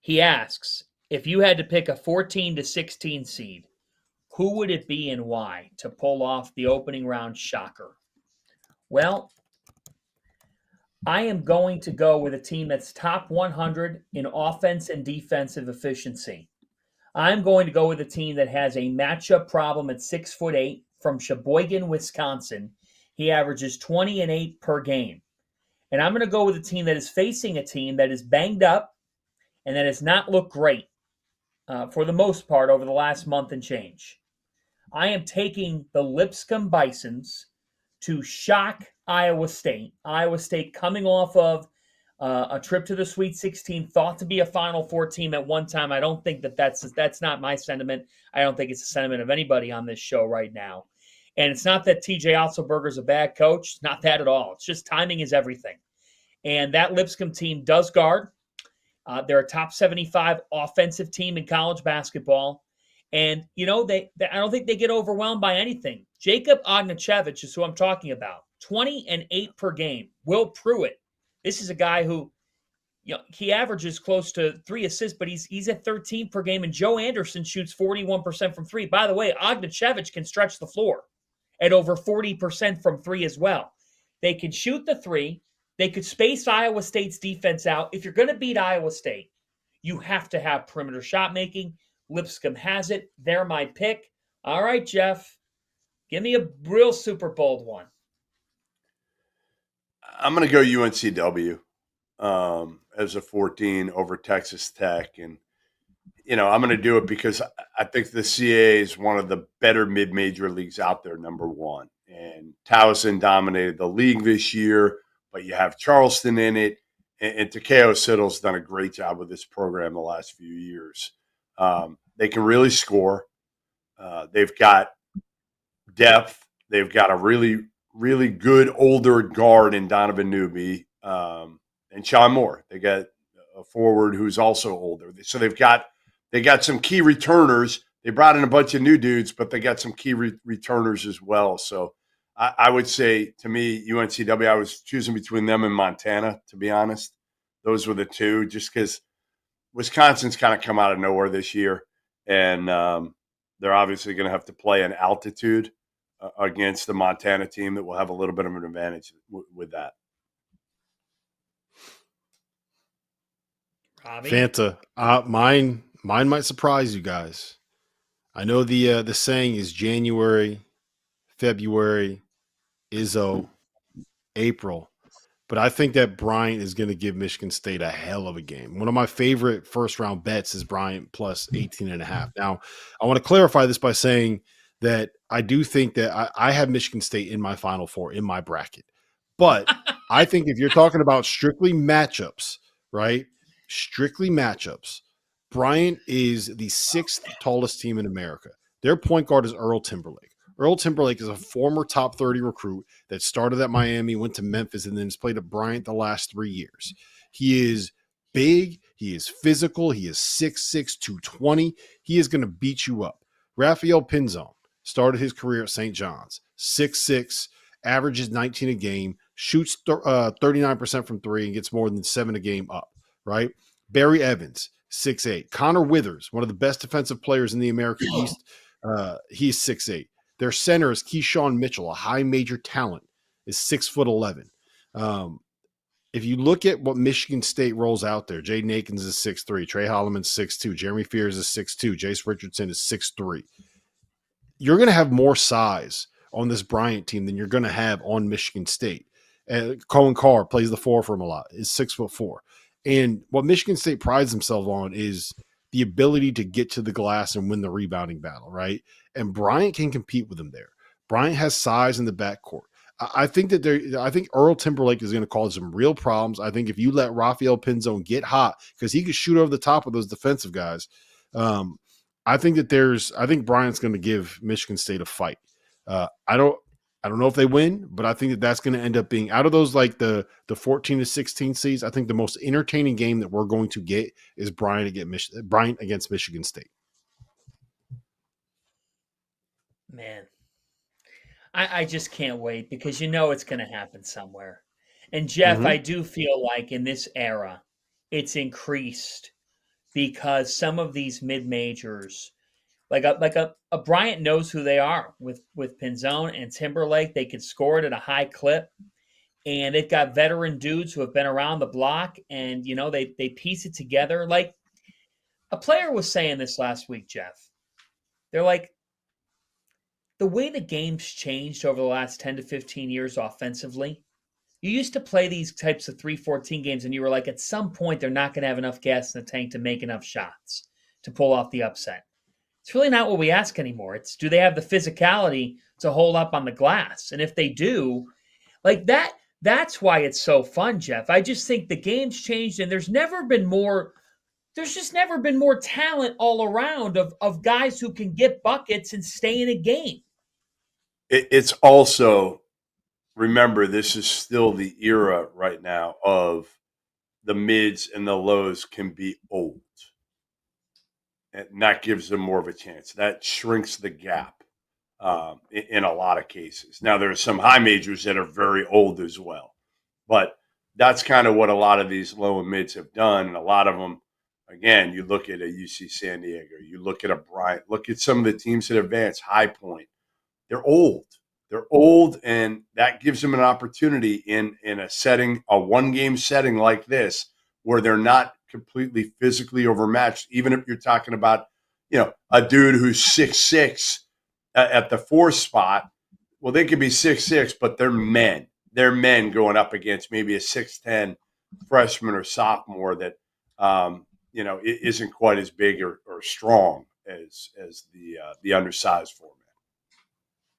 He asks, if you had to pick a 14 to 16 seed, who would it be and why to pull off the opening round shocker? Well, I am going to go with a team that's top 100 in offense and defensive efficiency. I'm going to go with a team that has a matchup problem at 6'8" from Sheboygan, Wisconsin. He averages 20 and 8 per game. And I'm going to go with a team that is facing a team that is banged up and that has not looked great for the most part over the last month and change. I am taking the Lipscomb Bisons to shock Iowa State. Iowa State coming off of a trip to the Sweet 16, thought to be a Final Four team at one time. I don't think that's not my sentiment. I don't think it's the sentiment of anybody on this show right now. And it's not that TJ Otzelberger's a bad coach. It's not that at all. It's just timing is everything. And that Lipscomb team does guard. They're a top 75 offensive team in college basketball. And, I don't think they get overwhelmed by anything. Jacob Ognachevich is who I'm talking about. 20 and 8 per game. Will Pruitt. This is a guy who, he averages close to 3 assists, but he's at 13 per game. And Joe Anderson shoots 41% from 3. By the way, Ognachevich can stretch the floor at over 40% from 3 as well. They can shoot the 3. They could space Iowa State's defense out. If you're going to beat Iowa State, you have to have perimeter shot making. Lipscomb has it. They're my pick. All right, Jeff. Give me a real super bold one. I'm going to go UNCW as a 14 over Texas Tech. And, I'm going to do it because I think the CAA is one of the better mid-major leagues out there, number one. And Towson dominated the league this year, but you have Charleston in it. And Takeo Siddle's done a great job with this program the last few years. They can really score. They've got depth. They've got a really, really good older guard in Donovan Newby and Sean Moore. They got a forward who's also older. So they got some key returners. They brought in a bunch of new dudes, but they got some key returners as well. So I would say, to me, UNCW, I was choosing between them and Montana, to be honest. Those were the two, just because Wisconsin's kind of come out of nowhere this year. And they're obviously going to have to play in altitude against the Montana team that will have a little bit of an advantage with that. Robbie? Fanta, mine might surprise you guys. I know the saying is January, February, Izzo, April, but I think that Bryant is going to give Michigan State a hell of a game. One of my favorite first-round bets is Bryant plus 18.5. Now, I want to clarify this by saying that I do think that I have Michigan State in my Final Four, in my bracket. But I think if you're talking about strictly matchups, right, strictly matchups, Bryant is the 6th tallest team in America. Their point guard is Earl Timberlake. Earl Timberlake is a former top 30 recruit that started at Miami, went to Memphis, and then has played at Bryant the last 3 years. He is big. He is physical. He is 6'6", 220. He is going to beat you up. Rafael Pinzon started his career at St. John's. 6'6", averages 19 a game, shoots 39% from 3, and gets more than 7 a game up, right? Barry Evans, 6'8". Connor Withers, one of the best defensive players in the American East, he's 6'8". Their center is Keyshawn Mitchell, a high major talent, is 6'11". If you look at what Michigan State rolls out there, Jaden Akins is 6'3", Trey Holloman's 6'2", Jeremy Fears is 6'2", Jace Richardson is 6'3". You're going to have more size on this Bryant team than you're going to have on Michigan State. Cohen Carr plays the 4 for him a lot, is 6'4". And what Michigan State prides themselves on is the ability to get to the glass and win the rebounding battle, right? And Bryant can compete with them there. Bryant has size in the backcourt. I think Earl Timberlake is going to cause some real problems. I think if you let Rafael Pinzon get hot, because he could shoot over the top of those defensive guys, I think Bryant's going to give Michigan State a fight. I don't know if they win, but I think that that's going to end up being, out of those, like the 14 to 16 seeds, I think the most entertaining game that we're going to get is Bryant against Michigan State. Man, I just can't wait because it's going to happen somewhere. And Jeff, I do feel like in this era, it's increased because some of these mid majors, like a Bryant knows who they are with Pinzone and Timberlake. They can score it at a high clip, and they've got veteran dudes who have been around the block, and they piece it together. Like a player was saying this last week, Jeff. They're like, the way the game's changed over the last 10 to 15 years offensively. You used to play these types of 3-14 games, and you were like, at some point, they're not going to have enough gas in the tank to make enough shots to pull off the upset. It's really not what we ask anymore. It's, do they have the physicality to hold up on the glass? And if they do, like that's why it's so fun, Jeff. I just think the game's changed, and there's just never been more talent all around of guys who can get buckets and stay in a game. It's also, remember, this is still the era right now of the mids and the lows can be old. And that gives them more of a chance. That shrinks the gap in a lot of cases. Now, there are some high majors that are very old as well. But that's kind of what a lot of these low and mids have done. And a lot of them, again, you look at a UC San Diego, you look at a Bryant, look at some of the teams that advance, High Point. They're old. They're old, and that gives them an opportunity in a setting, a one-game setting like this, where they're not completely physically overmatched. Even if you're talking about, a dude who's 6'6" at the 4 spot, well, they could be 6'6", but they're men. They're men going up against maybe a 6'10" freshman or sophomore that isn't quite as big or strong as the undersized format.